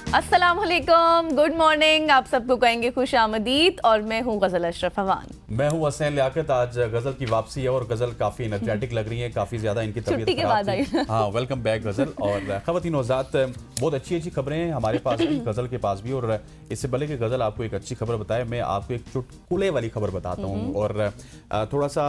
अस्सलाम वालेकुम, good morning. आप सबको कहेंगे खुश आमदीद और मैं हूँ गजल अशरफ अवान। मैं हूँ हसैन लियाकत। आज गजल की वापसी है और गजल काफ़ी एनर्जेटिक लग रही है, काफ़ी ज़्यादा इनकी तबीयत छुट्टी के खराब बाद आई। थी। हाँ, वेलकम बैक गजल। और ख़वातीन हज़रात, बहुत अच्छी अच्छी खबरें हैं हमारे पास भी, गजल के पास भी। और इससे पहले कि गजल आपको एक अच्छी खबर बताए, मैं आपको एक चुटकुले वाली खबर बताता हूँ। और थोड़ा सा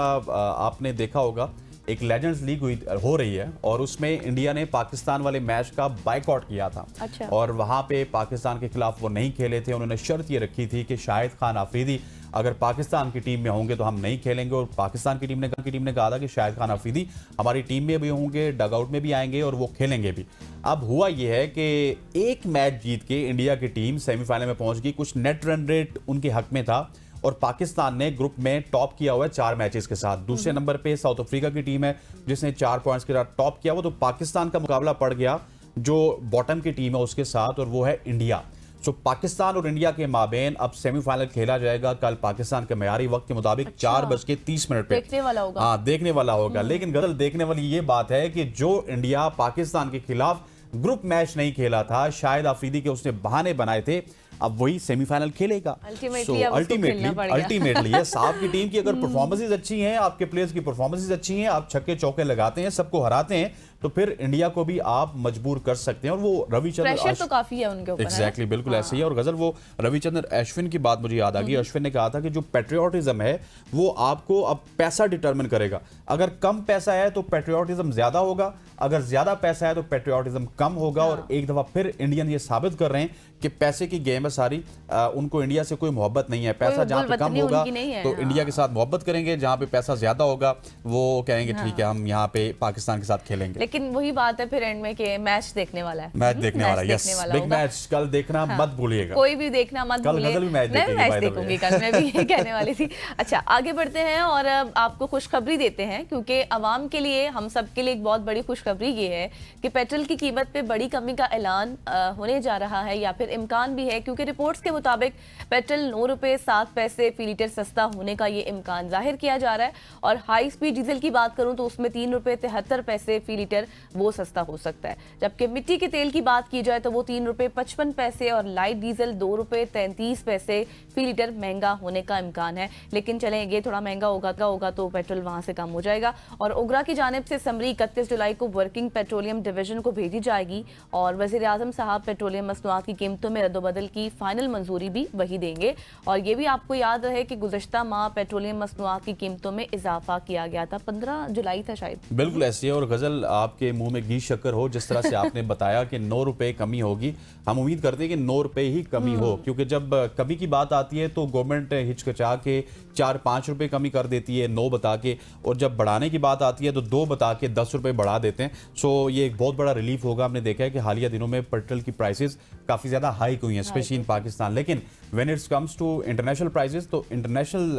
आपने देखा होगा, एक लेजेंड्स लीग हो रही है और उसमें इंडिया ने पाकिस्तान वाले मैच का बायकॉट किया था। अच्छा। और वहां पे पाकिस्तान के खिलाफ वो नहीं खेले थे। उन्होंने शर्त ये रखी थी कि शाहिद खान आफरीदी अगर पाकिस्तान की टीम में होंगे तो हम नहीं खेलेंगे। और पाकिस्तान की टीम ने कहा था कि शाहिद खान आफरीदी हमारी टीम में भी होंगे, डगआउट में भी आएंगे और वो खेलेंगे भी। अब हुआ ये है कि एक मैच जीत के इंडिया की टीम सेमीफाइनल में पहुंच गई। कुछ नेट रन रेट उनके हक में था और पाकिस्तान ने ग्रुप में टॉप किया हुआ है 4 मैचेस के साथ। दूसरे नंबर पे साउथ अफ्रीका की टीम है जिसने 4 पॉइंट्स के साथ टॉप किया हुआ। तो पाकिस्तान का मुकाबला पड़ गया जो बॉटम की टीम है उसके साथ, और वो है इंडिया। सो पाकिस्तान और इंडिया के माबेन अब सेमीफाइनल खेला जाएगा कल पाकिस्तान के मयारी वक्त के मुताबिक। अच्छा। 4:30 पे देखने वाला होगा। हाँ, देखने वाला होगा। लेकिन गजल, देखने वाली ये बात है कि जो इंडिया पाकिस्तान के खिलाफ ग्रुप मैच नहीं खेला था, शायद आफरीदी के उसने बहाने बनाए थे, अब वही सेमीफाइनल खेलेगा। अल्टीमेटली यस, आपकी टीम की अगर परफॉर्मेंसेस अच्छी हैं, आपके प्लेयर्स की परफॉर्मेंसेस अच्छी हैं, आप छक्के चौके लगाते हैं, सबको हराते हैं, तो फिर इंडिया को भी आप मजबूर कर सकते हैं। और वो रविचंद्र तो काफी है उनके ऊपर। एग्जैक्टली, बिल्कुल ऐसे ही है। और गजल, वो रविचंद्र अश्विन की बात मुझे याद आ गई। अश्विन ने कहा था कि जो पेट्रियोटिज्म है वो आपको अब पैसा डिटरमिन करेगा। अगर कम पैसा है तो पेट्रियोटिज्म ज्यादा होगा, अगर ज्यादा पैसा है तो पेट्रियोटिज्म कम होगा। और एक दफा फिर इंडियन ये साबित कर रहे हैं कि पैसे की गेम है सारी। उनको इंडिया से कोई मोहब्बत नहीं है। पैसा जहां पे कम होगा तो इंडिया के साथ मोहब्बत करेंगे, जहां पे पैसा ज्यादा होगा वो कहेंगे ठीक है हम यहाँ पे पाकिस्तान के साथ खेलेंगे। लेकिन वही बात है फिर एंड में कि मैच देखने वाला है। मैच देखने वाला, यस, बिग मैच कल देखना मत भूलिएगा। कोई भी देखना मत भूलिए। मैं मैच देखूंगी कल, मैं भी ये कहने वाली थी। अच्छा, आगे बढ़ते हैं और आपको खुशखबरी देते हैं, क्योंकि अवाम के लिए, हम सब के लिए एक बहुत बड़ी खुशखबरी ये है कि पेट्रोल की कीमत पे बड़ी कमी का ऐलान होने जा रहा है, या फिर इम्कान भी है, क्योंकि रिपोर्ट्स के मुताबिक पेट्रोल 9 रुपए 7 पैसे फी लीटर सस्ता होने का ये इम्कान जाहिर किया जा रहा है। और हाई स्पीड डीजल की बात करूं तो उसमें 3 रुपए 73 पैसे फी लीटर वो सस्ता हो सकता है। जबकि मिट्टी के तेल की बात की जाए तो वो 3 रुपए 55 पैसे और लाइट डीजल 2 रुपए 33 पैसे फी लीटर महंगा होने का इम्कान है। लेकिन चलें, ये थोड़ा महंगा होगा तो पेट्रोल वहां से कम हो जाएगा। और उगरा की जानिब से समरी 31 जुलाई को वर्किंग पेट्रोलियम डिवीजन को भेजी जाएगी और वजीर आजम साहब पेट्रोलियम मसनूआत की कीमतों में रद्दोबदल की फाइनल मंजूरी भी वही देंगे। और ये भी आपको याद रहे कि गुज़श्ता माह पेट्रोलियम मसनूआत की कीमतों में इजाफा किया गया था, 15 जुलाई था शायद। बिल्कुल ऐसी है। और गजल, आपके मुंह में घी शक्कर हो, जिस तरह से आपने बताया कि 9 रुपए कमी होगी, हम उम्मीद करते हैं कि 9 रुपए ही कमी हो, क्योंकि जब कमी की बात आती है तो गवर्नमेंट हिचकिचा के 4-5 रुपए कमी कर देती है 9 बता के, और जब बढ़ाने की बात आती है तो 2 बता के 10 रुपए बढ़ा देते हैं। सो ये एक बहुत बड़ा रिलीफ होगा। हमने देखा है कि हालिया दिनों में पेट्रोल की प्राइसेस काफ़ी ज़्यादा हाइक हुई हैं, स्पेशली इन पाकिस्तान। लेकिन when it's comes to international prices, तो इंटरनेशनल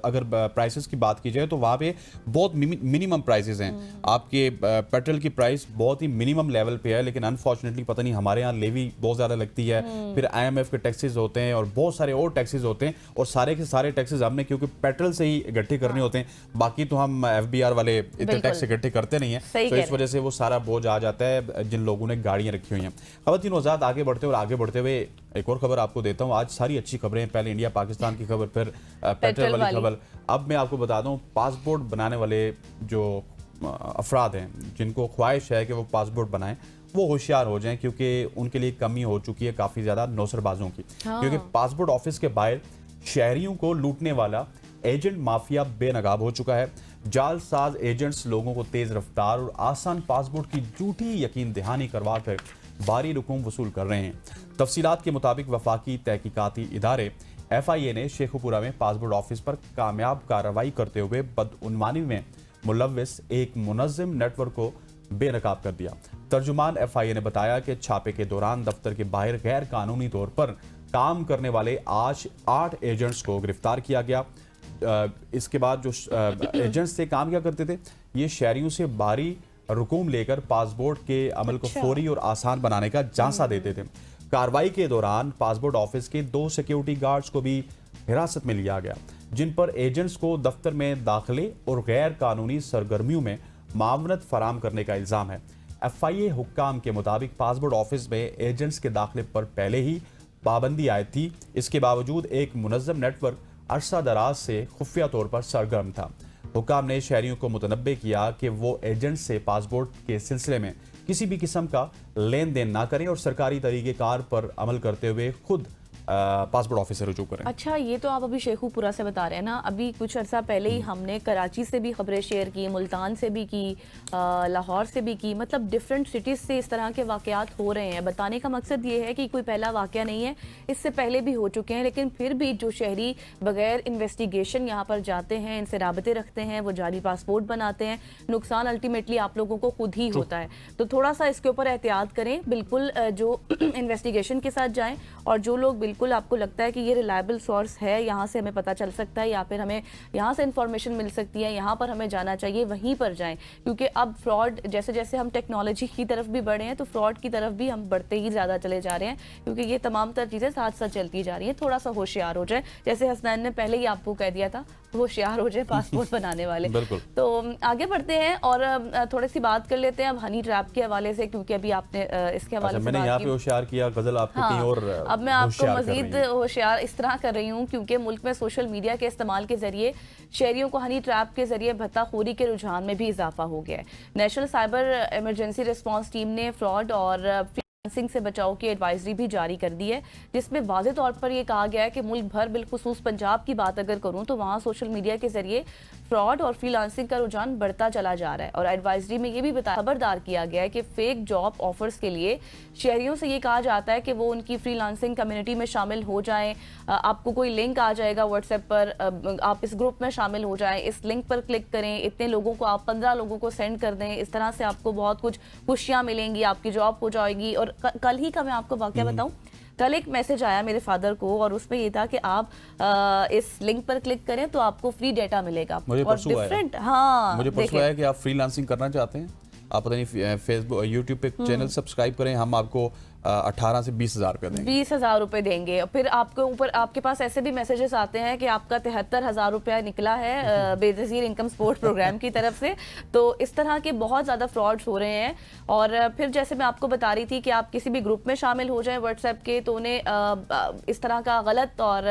अगर प्राइसेस की बात की जाए तो वहाँ पे बहुत मिनिमम प्राइसेस हैं। आपके पेट्रोल की प्राइस बहुत ही मिनिमम लेवल पे है। लेकिन अनफॉर्चुनेटली पता नहीं, हमारे यहाँ लेवी बहुत ज़्यादा लगती है, फिर IMF के टैक्सेस होते हैं और बहुत सारे और टैक्सेस होते हैं, और सारे के सारे टैक्सेस हमने क्योंकि पेट्रोल से ही इकट्ठे करने होते हैं, बाकी तो हम FBR वाले इतने टैक्स इकट्ठे करते नहीं है। तो इस वजह से वो सारा बोझ आ जाता है जिन लोगों ने गाड़ियाँ रखी हुई हैं। ख़वातीन हज़रात, आगे बढ़ते हुए एक और खबर आपको देता हूँ। आज सारी अच्छी खबरें, पहले इंडिया पाकिस्तान की खबर, फिर पेट्रोल वाली खबर। अब मैं आपको बता दूं, पासपोर्ट बनाने वाले जो अफराद हैं जिनको ख्वाहिश है कि वो पासपोर्ट बनाएं, वो होशियार हो जाएं, क्योंकि उनके लिए कमी हो चुकी है काफ़ी ज़्यादा नौसरबाजों की। क्योंकि पासपोर्ट ऑफिस के बाहर शहरियों को लूटने वाला एजेंट माफिया बेनकाब हो चुका है। जालसाज एजेंट्स लोगों को तेज़ रफ्तार और आसान पासपोर्ट की झूठी यकीन दहानी करवा कर भारी रकूम वसूल कर रहे हैं। तफसीलात के मुताबिक वफाकी तहकीकाती इदारे FIA ने शेखुपुरा में पासपोर्ट ऑफिस पर कामयाब कार्रवाई करते हुए बदउनवानी में मुलव्विस एक मुनज़्ज़म नेटवर्क को बेनकाब कर दिया। तर्जुमान FIA ने बताया कि छापे के दौरान दफ्तर के बाहर गैर कानूनी तौर पर काम करने वाले आज 8 एजेंट्स को गिरफ्तार किया गया। इसके बाद जो एजेंट्स थे, काम क्या करते थे, ये शहरियों से भारी रकूम लेकर पासपोर्ट के अमल को फौरी और आसान बनाने का झांसा देते थे। कार्रवाई के दौरान पासपोर्ट ऑफिस के 2 सिक्योरिटी गार्ड्स को भी हिरासत में लिया गया, जिन पर एजेंट्स को दफ्तर में दाखिले और गैर कानूनी सरगर्मियों में मावनत फराम करने का इल्ज़ाम है। FIA हुक्काम के मुताबिक पासपोर्ट ऑफिस में एजेंट्स के दाखिले पर पहले ही पाबंदी आयद थी। इसके बावजूद एक मुनज़्ज़म नेटवर्क अरसा दराज से खुफिया तौर पर सरगर्म था। हुक्काम ने शहरियों को मुतनब्बे किया कि वो एजेंट से पासपोर्ट के सिलसिले में किसी भी किस्म का लेन देन ना करें और सरकारी तरीक़ेकार पर अमल करते हुए खुद पासपोर्ट ऑफिस से रुजू करें। अच्छा, ये तो आप अभी शेखुपुरा से बता रहे हैं ना। अभी कुछ अर्सा पहले ही हमने कराची से भी खबरें शेयर की, मुल्तान से भी की, लाहौर से भी की। मतलब डिफरेंट सिटीज़ से इस तरह के वाक़यात हो रहे हैं। बताने का मकसद ये है कि कोई पहला वाक़या नहीं है, इससे पहले भी हो चुके हैं। लेकिन फिर भी जो शहरी बगैर इन्वेस्टिगेशन यहाँ पर जाते हैं, इनसे राबते रखते हैं, वो जाली पासपोर्ट बनाते हैं, नुकसान अल्टीमेटली आप लोगों को खुद ही होता है। तो थोड़ा सा इसके ऊपर एहतियात करें। बिल्कुल जो इन्वेस्टिगेशन के साथ जाएँ, और जो लोग बिल्कुल आपको लगता है कि ये रिलायबल सोर्स है, यहाँ से हमें पता चल सकता है या फिर हमें यहाँ से इंफॉर्मेशन मिल सकती है, यहाँ पर हमें जाना चाहिए, वहीं पर जाएं। क्योंकि अब फ्रॉड, जैसे जैसे हम टेक्नोलॉजी की तरफ भी बढ़े हैं, तो फ्रॉड की तरफ भी हम बढ़ते ही ज़्यादा चले जा रहे हैं, क्योंकि ये तमाम तर चीज़ें साथ साथ चलती जा रही हैं। थोड़ा सा होशियार हो जाए, जैसे हसनैन ने पहले ही आपको कह दिया था, होशियार हो जाए पासपोर्ट बनाने वाले। तो आगे बढ़ते हैं और थोड़ी सी बात कर लेते हैं अब हनी ट्रैप के हवाले से, क्योंकि अभी आपने इसके हवाले से मैंने यहाँ पे होशियार किया, गजल आपको कहीं और अब मैं आपको मजीद होशियार इस तरह कर रही हूँ, क्योंकि मुल्क में सोशल मीडिया के इस्तेमाल के जरिए शहरियों को हनी ट्रैप के जरिए भत्ताखोरी के रुझान में भी इजाफा हो गया है। National cyber emergency response team ने फ्रॉड और फ्रीलांसिंग से बचाव की एडवाइजरी भी जारी कर दी है, जिसमें वाज़े तौर पर यह कहा गया है कि मुल्क भर, बिलखुसूस पंजाब की बात अगर करूँ तो वहाँ सोशल मीडिया के जरिए फ्रॉड और फ्रीलांसिंग का रुझान बढ़ता चला जा रहा है। और एडवाइजरी में ये भी खबरदार किया गया है कि फेक जॉब ऑफर्स के लिए शहरियों से ये कहा जाता है कि वो उनकी फ्रीलांसिंग कम्युनिटी में शामिल हो जाएं। आपको कोई लिंक आ जाएगा व्हाट्सएप पर, आप इस ग्रुप में शामिल हो जाएं, इस लिंक पर क्लिक करें, इतने लोगों को आप 15 लोगों को सेंड कर दें, इस तरह से आपको बहुत कुछ खुशियाँ मिलेंगी, आपकी जॉब हो जाएगी। और कल ही का मैं आपको वाकया बताऊँ, कल एक मैसेज आया मेरे फादर को और उसमें ये था कि आप इस लिंक पर क्लिक करें तो आपको फ्री डेटा मिलेगा। मुझे और डिफरेंट, हाँ, मुझे परसों आया कि आप फ्रीलांसिंग करना चाहते हैं, आप पता नहीं फेसबुक यूट्यूब पे चैनल सब्सक्राइब करें, हम आपको 18 से 20,000 रुपये देंगे, 20,000 रुपये देंगे। और फिर आपके ऊपर, आपके पास ऐसे भी मैसेजेस आते हैं कि आपका 73,000 रुपया निकला है बेनज़ीर इनकम सपोर्ट प्रोग्राम की तरफ से। तो इस तरह के बहुत ज़्यादा फ्रॉड्स हो रहे हैं। और फिर जैसे मैं आपको बता रही थी कि आप किसी भी ग्रुप में शामिल हो जाएं व्हाट्सएप के, तो उन्हें इस तरह का गलत और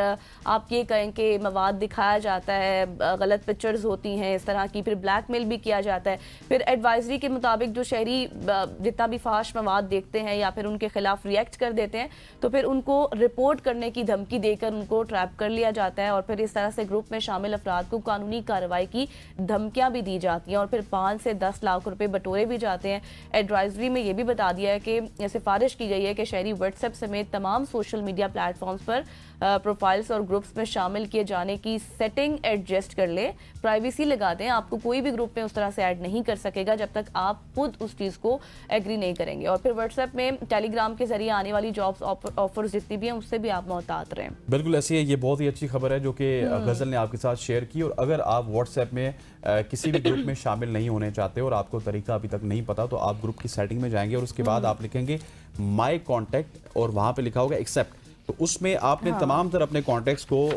आप ये कहें कि मवाद दिखाया जाता है, गलत पिक्चर्स होती हैं इस तरह की, फिर ब्लैकमेल भी किया जाता है। फिर एडवाइजरी के मुताबिक जो शहरी जितना भी फाश मवाद देखते हैं या फिर उनके खिलाफ रिएक्ट कर देते हैं, तो फिर उनको रिपोर्ट करने की धमकी देकर उनको ट्रैप कर लिया जाता है। और फिर इस तरह से ग्रुप में शामिल अफराद को कानूनी कार्रवाई की धमकियां भी दी जाती हैं और फिर 5 से 10 लाख रुपए बटोरे भी जाते हैं। एडवाइजरी में ये भी बता दिया है कि सिफारिश की गई है कि शहरी व्हाट्सएप समेत तमाम सोशल मीडिया प्लेटफॉर्म्स पर प्रोफाइल्स और ग्रुप्स में शामिल किए जाने की सेटिंग एडजस्ट कर ले, प्राइवेसी लगा दें। आपको कोई भी ग्रुप में उस तरह से ऐड नहीं कर सकेगा जब तक आप खुद उस चीज़ को एग्री नहीं करेंगे। और फिर व्हाट्सएप में, टेलीग्राम के जरिए आने वाली जॉब्स ऑफर्स जितनी भी हैं उससे भी आप मोहतात रहें। बिल्कुल ऐसी है, ये बहुत ही अच्छी खबर है जो कि गजल ने आपके साथ शेयर की। और अगर आप व्हाट्सएप में किसी भी ग्रुप में शामिल नहीं होने चाहते और आपको तरीका अभी तक नहीं पता, तो आप ग्रुप की सेटिंग में जाएंगे और उसके बाद आप लिखेंगे माई कॉन्टैक्ट और वहाँ पे लिखा होगा एक्सेप्ट। तो उसमें आपने तमाम तरह अपने कॉन्टैक्ट्स को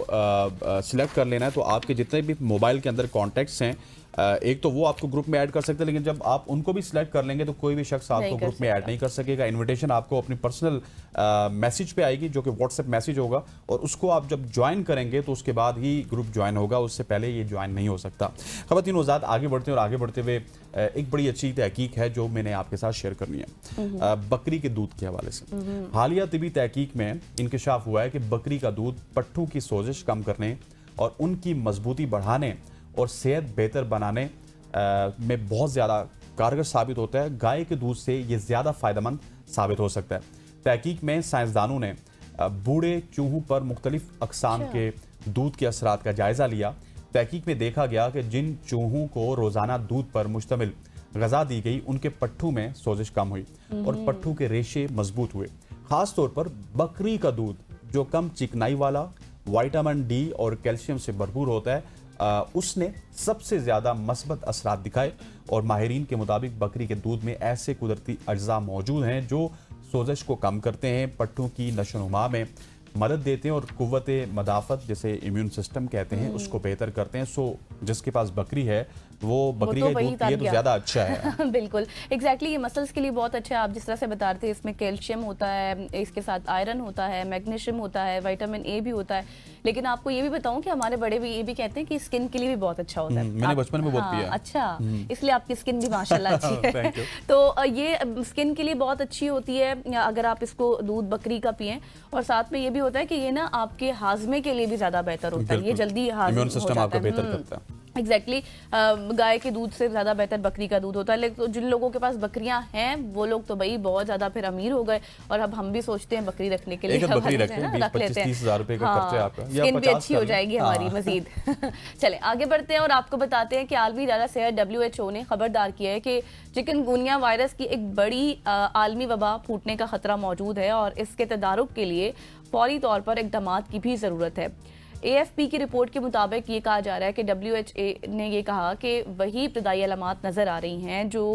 सिलेक्ट कर लेना है। तो आपके जितने भी मोबाइल के अंदर कॉन्टैक्ट्स हैं, एक तो वो आपको ग्रुप में ऐड कर सकते हैं, लेकिन जब आप उनको भी सिलेक्ट कर लेंगे तो कोई भी शख्स आपको ग्रुप में ऐड नहीं कर सकेगा। इनविटेशन आपको अपनी पर्सनल मैसेज पे आएगी जो कि व्हाट्सएप मैसेज होगा, और उसको आप जब ज्वाइन करेंगे तो उसके बाद ही ग्रुप ज्वाइन होगा, उससे पहले ये ज्वाइन नहीं हो सकता। ख़वातीन वज़ात, आगे बढ़ते हैं और आगे बढ़ते हुए एक बड़ी अच्छी तहकीक है जो मैंने आपके साथ शेयर करनी है बकरी के दूध के हवाले से। हालिया तिबी तहकीक में इंकशाफ हुआ है कि बकरी का दूध पट्ठों की सोजिश कम करने और उनकी मजबूती बढ़ाने और सेहत बेहतर बनाने में बहुत ज़्यादा कारगर साबित होता है। गाय के दूध से ये ज़्यादा फ़ायदेमंद साबित हो सकता है। तहकीक में साइंसदानों ने बूढ़े चूहों पर मुख्तलिफ अक़साम के दूध के असरात का जायज़ा लिया। तहकीक में देखा गया कि जिन चूहों को रोज़ाना दूध पर मुश्तमिल ग़िज़ा दी गई, उनके पट्ठों में सोजिश कम हुई और पट्ठों के रेशे मजबूत हुए। ख़ास तौर पर बकरी का दूध जो कम चिकनाई वाला, विटामिन डी और कैल्शियम से भरपूर होता है, उसने सबसे ज़्यादा मस्बत असरात दिखाए। और माहिरीन के मुताबिक बकरी के दूध में ऐसे कुदरती अज्जा मौजूद हैं जो सोजिश को कम करते हैं, पट्ठों की नशोनुमा में मदद देते हैं और कुव्वत मदाफ़त, जैसे इम्यून सिस्टम कहते हैं, उसको बेहतर करते हैं। सो जिसके पास बकरी है वो बकरी तो का वही दूध पिए तो गया। ज्यादा अच्छा है। बिल्कुल एग्जैक्टली ये मसल्स के लिए बहुत अच्छा है। आप जिस तरह से बता रहे थे, इसमें कैल्शियम होता है, इसके साथ आयरन होता है, मैग्नीशियम होता है, विटामिन ए भी होता है। लेकिन आपको ये भी बताऊं कि हमारे बड़े भी ये भी कहते हैं कि स्किन के लिए भी बहुत अच्छा होता है। मैंने बचपन में बहुत पिया। अच्छा, इसलिए आपकी स्किन भी माशाल्लाह अच्छी है। Thank you. तो ये स्किन के लिए बहुत अच्छी होती है अगर आप इसको दूध बकरी का पिएं। और साथ में ये भी होता है कि ये ना आपके हाजमे के लिए भी ज्यादा बेहतर होता है, ये जल्दी हाजम इम्यून हो सिस्टम जाता आपका है। बेहतर करता है। एग्जैक्टली गाय के दूध से ज़्यादा बेहतर बकरी का दूध होता है। लेकिन तो जिन लोगों के पास बकरियां हैं वो लोग तो भाई बहुत ज़्यादा फिर अमीर हो गए। और अब हम भी सोचते हैं बकरी रखने के लिए, एक बकरी रख ना, लें, 20-25-30 हज़ार रुपए का खर्चा है आपका, या स्किन भी 50 अच्छी हो कर लें। जाएगी हमारी मजीद। चले आगे बढ़ते हैं और आपको बताते हैं कि आलमी इदारा सेहत WHO ने खबरदार किया है कि चिकनगुनिया वायरस की एक बड़ी आलमी वबा फूटने का खतरा मौजूद है और इसके तदारुक के लिए फौरी तौर पर इक़दाम की भी ज़रूरत है। AFP की रिपोर्ट के मुताबिक ये कहा जा रहा है कि WHO ने ये कहा कि वही इब्तदाई अलामात नज़र आ रही हैं जो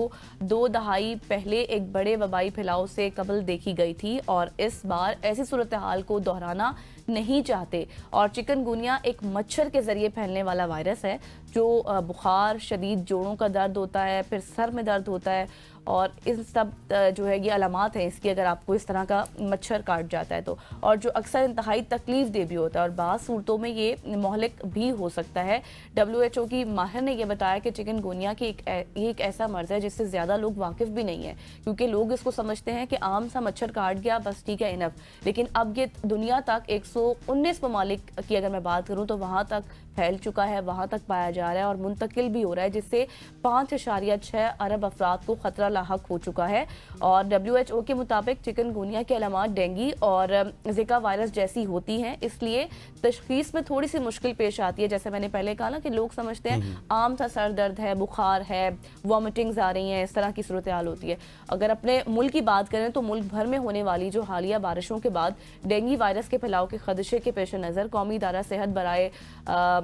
2 दहाई पहले एक बड़े वबाई फैलाव से कबल देखी गई थी और इस बार ऐसी सूरत हाल को दोहराना नहीं चाहते। और चिकनगुनिया एक मच्छर के ज़रिए फैलने वाला वायरस है जो बुखार, शदीद जोड़ों का दर्द होता है, फिर सर में दर्द होता है और इन सब जो है ये अलामात हैं इसकी अगर आपको इस तरह का मच्छर काट जाता है तो। और जो अक्सर इंतहाई तकलीफ दे भी होता है और बाज़ सूरतों में ये मोहलिक भी हो सकता है। WHO की माहिर ने यह बताया कि चिकनगुनिया की ये एक ऐसा मर्ज़ है जिससे ज़्यादा लोग वाकिफ़ भी नहीं है, क्योंकि लोग इसको समझते हैं कि आम सा मच्छर काट गया बस ठीक है इनफ। लेकिन अब ये दुनिया तक 119 ममालिक की अगर मैं बात करूँ तो वहाँ तक फैल चुका है, वहाँ तक पाया जा रहा है और मुंतकिल भी हो रहा है, जिससे 5.6 अरब अफराद को खतरा लाहक हो चुका है। और WHO के मुताबिक चिकनगुनिया के अलामात डेंगू और ज़िका वायरस जैसी होती हैं, इसलिए तशखीस में थोड़ी सी मुश्किल पेश आती है। जैसे मैंने पहले कहा ना कि लोग समझते हैं आम सा सर दर्द है, बुखार है, वॉमिटिंग्स आ रही हैं, इस तरह की सूरत हाल होती है। अगर अपने मुल्क की बात करें तो मुल्क भर में होने वाली जो हालिया बारिशों के बाद डेंगू वायरस के फैलाव के खदशे के पेश नज़र कौमी इदारा सेहत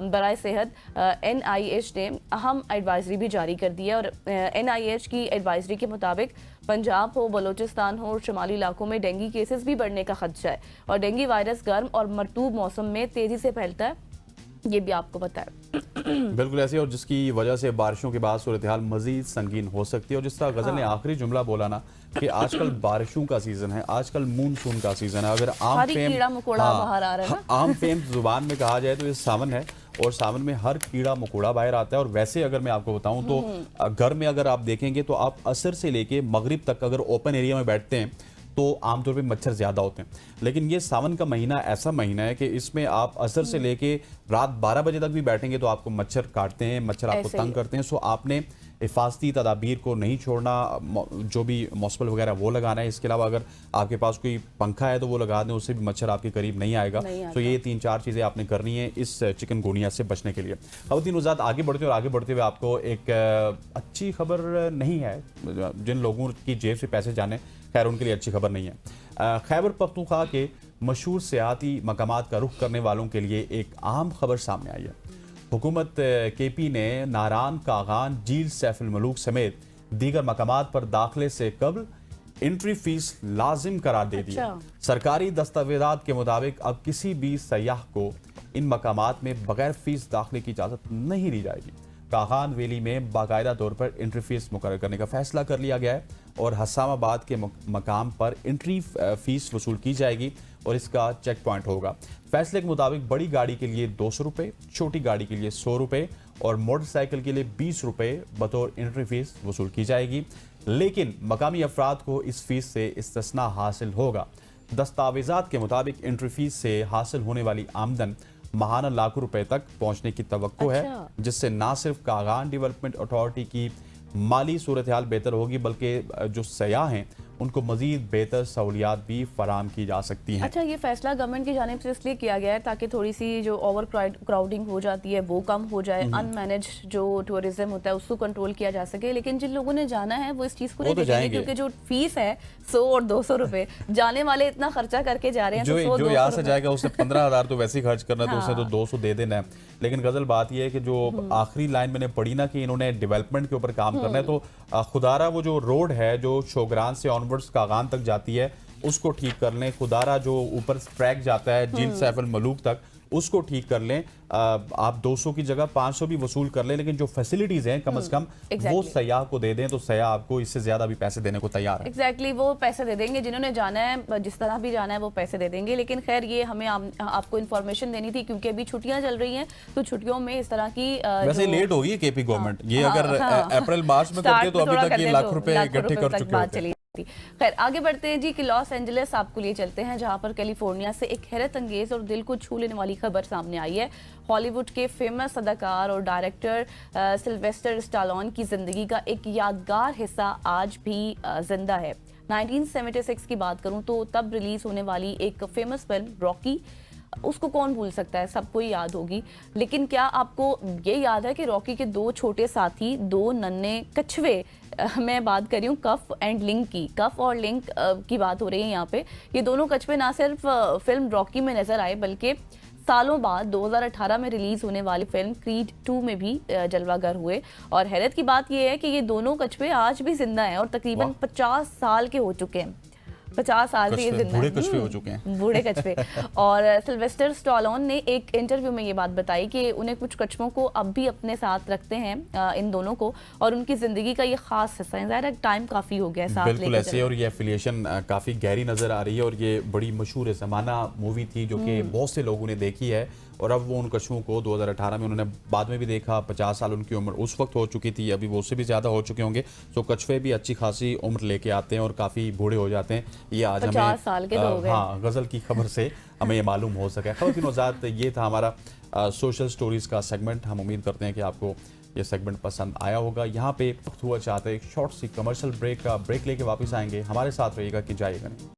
बराए सेहत NIH ने अहम एडवाइजरी भी जारी कर दी है। और NIH की एडवाइजरी के मुताबिक पंजाब हो, बलोचिस्तान हो और शुमाली इलाकों में डेंगू केसेस भी बढ़ने का खदशा है और डेंगू वायरस गर्म और मरतूब मौसम में तेज़ी से फैलता है, ये भी आपको पता है। बिल्कुल ऐसे, और जिसकी वजह से बारिशों के बाद सूरत हाल मजीद संगीन हो सकती है। और जिस तरह गजल ने आखिरी जुमला बोला ना कि आजकल बारिशों का सीजन है, आजकल मूनसून का सीजन है। अगर आम कीड़ा मकोड़ा बाहर आ रहा है ना, आम फेम जुबान में कहा जाए तो ये सावन है और सावन में हर कीड़ा मकोड़ा बाहर आता है। और वैसे अगर मैं आपको बताऊं तो घर में अगर आप देखेंगे तो आप असर से लेके मगरिब तक अगर ओपन एरिया में बैठते हैं तो आमतौर पे मच्छर ज़्यादा होते हैं। लेकिन ये सावन का महीना ऐसा महीना है कि इसमें आप असर से लेके रात 12 बजे तक भी बैठेंगे तो आपको मच्छर काटते हैं, मच्छर आपको तंग करते हैं। सो आपने हिफाजती तदाबीर को नहीं छोड़ना, जो भी मॉस्पल वगैरह वो लगाना है। इसके अलावा अगर आपके पास कोई पंखा है तो वो लगा दें, उससे भी मच्छर आपके करीब नहीं आएगा। तो ये 3-4 चीज़ें आपने करनी है इस चिकनगुनिया से बचने के लिए। ख़वातीन उज़ात आगे बढ़ते हुए आपको एक अच्छी खबर नहीं है, जिन लोगों की जेब से पैसे जाने, खैर उनके लिए अच्छी खबर नहीं है। खैबर पख्तूनख्वा के मशहूर सियाती मकामात का रुख करने वालों के लिए एक अहम खबर सामने आई है। हुकूमत KP ने नारान, कागान, झील, सैफुल मलूक समेत दीगर मकामात पर दाखिले से कबल एंट्री फीस लाजिम करार दे दी। सरकारी दस्तावेजात के मुताबिक अब किसी भी सयाह को इन मकामात में बगैर फीस दाखिले की इजाज़त नहीं दी जाएगी। कागान वैली में बाकायदा तौर पर एंट्री फीस मुकर्रर करने का फैसला कर लिया गया है और हसामाबाद के मकाम पर एंट्री फीस वसूल की जाएगी और इसका चेक पॉइंट होगा। फैसले के मुताबिक बड़ी गाड़ी के लिए 200 रुपये, छोटी गाड़ी के लिए 100 रुपये और मोटरसाइकिल के लिए 20 रुपये बतौर एंट्री फीस वसूल की जाएगी। लेकिन मकामी अफराद को इस फीस से इस्तिस्ना हासिल होगा। दस्तावेजात के मुताबिक एंट्री फीस से हासिल होने वाली आमदन महाना लाखों रुपए तक पहुंचने की तवक्को है, जिससे ना सिर्फ कागान डेवलपमेंट अथॉरिटी की माली सूरत हाल बेहतर होगी बल्कि जो सयाह हैं उनको मजीद बेहतर सहूलियात भी फराम की जा सकती हैं। अच्छा, ये फैसला गवर्नमेंट की जानिब से इसलिए किया गया है ताकि थोड़ी सी जो ओवर क्राउडिंग हो जाती है वो कम हो जाए, अनमैनेज जो टूरिज्म होता है उसको कंट्रोल किया जा सके। लेकिन जिन लोगों ने जाना है वो इस चीज़ को नहीं देखेंगे, क्योंकि जो फीस है 100 और 200 रुपए, जाने वाले इतना खर्चा करके जा रहे हैं जो यहाँ से जाएगा उससे 15,000 तो वैसे ही खर्च करना है, तो उसे तो 200 दे देना है। लेकिन गजल बात यह है कि जो आखिरी लाइन मैंने पढ़ी ना कि इन्होंने डेवलपमेंट के ऊपर काम करना है, तो खुदारा वो जो रोड है जो शोग्रान से ऑनवर्ड्स कागान तक जाती है उसको ठीक कर लें। खुदारा जो ऊपर ट्रैक जाता है झील सैफुल मलूक तक उसको ठीक कर लें। आप 200 की जगह 500 भी वसूल कर लें, लेकिन जो फैसिलिटीज हैं कम से कम वो सयाह को दे दें, तो सयाह आपको इससे ज्यादा भी पैसे देने को तैयार है। एग्जैक्टली वो पैसे दे देंगे, जिन्होंने जाना है जिस तरह भी जाना है वो पैसे दे देंगे। लेकिन खैर ये हमें आपको इन्फॉर्मेशन देनी थी क्योंकि अभी छुट्टियां चल रही हैं, तो छुट्टियों में इस तरह की वैसे लेट हो गई है केपी गवर्नमेंट, ये अगर अप्रैल मार्च में करते तो अभी तक ये लाख रुपए इकट्ठे कर चुके होते। खैर आगे बढ़ते हैं जी कि लॉस एंजलिस आपको लिए चलते हैं, जहां पर कैलिफोर्निया से एक हैरत अंगेज और दिल को छू लेने वाली खबर सामने आई है। हॉलीवुड के फेमस अदाकार और डायरेक्टर सिल्वेस्टर स्टालोन की जिंदगी का एक यादगार हिस्सा आज भी जिंदा है। 1976 की बात करूं तो तब रिलीज होने वाली एक फेमस फिल्म रॉकी, उसको कौन भूल सकता है, सबको ही याद होगी। लेकिन क्या आपको ये याद है कि रॉकी के दो छोटे साथी, दो नन्हे कछुए, मैं बात कर रही हूँ कफ एंड लिंक की, कफ और लिंक की बात हो रही है यहाँ पे। ये दोनों कछुए ना सिर्फ फिल्म रॉकी में नजर आए बल्कि सालों बाद 2018 में रिलीज होने वाली फिल्म क्रीड 2 में भी जलवागर हुए। और हैरत की बात यह है कि ये दोनों कछुए आज भी जिंदा हैं और तकरीबन 50 साल के हो चुके हैं। 50 साल से ये जिंदा बूढ़े कछुए हो चुके हैं, बूढ़े कछुए। और सिल्वेस्टर स्टैलोन ने एक इंटरव्यू में ये बात बताई कि उन्हें कुछ कछुओं को अब भी अपने साथ रखते हैं, इन दोनों को, और उनकी जिंदगी का ये खास हिस्सा है। ज़ाहिर टाइम काफी हो गया साथ लेके। बिल्कुल ऐसे, और ये एफिलिएशन काफी गहरी नजर आ रही है, और ये बड़ी मशहूर ज़माना मूवी थी जो कि बहुत से लोगों ने देखी है। और अब वो उन कछुओं को 2018 में उन्होंने बाद में भी देखा, 50 साल उनकी उम्र उस वक्त हो चुकी थी, अभी वो उससे भी ज़्यादा हो चुके होंगे। तो कछुए भी अच्छी खासी उम्र लेके आते हैं और काफ़ी बूढ़े हो जाते हैं। ये आज 50 साल के हो गए। हाँ, गज़ल की खबर से हमें ये मालूम हो सका। खबर नौज़ात, ये था हमारा सोशल स्टोरीज़ का सेगमेंट। हम उम्मीद करते हैं कि आपको ये सेगमेंट पसंद आया होगा। यहाँ पे वक्त हुआ चाहते एक शॉर्ट सी कमर्शियल ब्रेक लेके वापस आएंगे। हमारे साथ रहिएगा कि जाइएगा नहीं।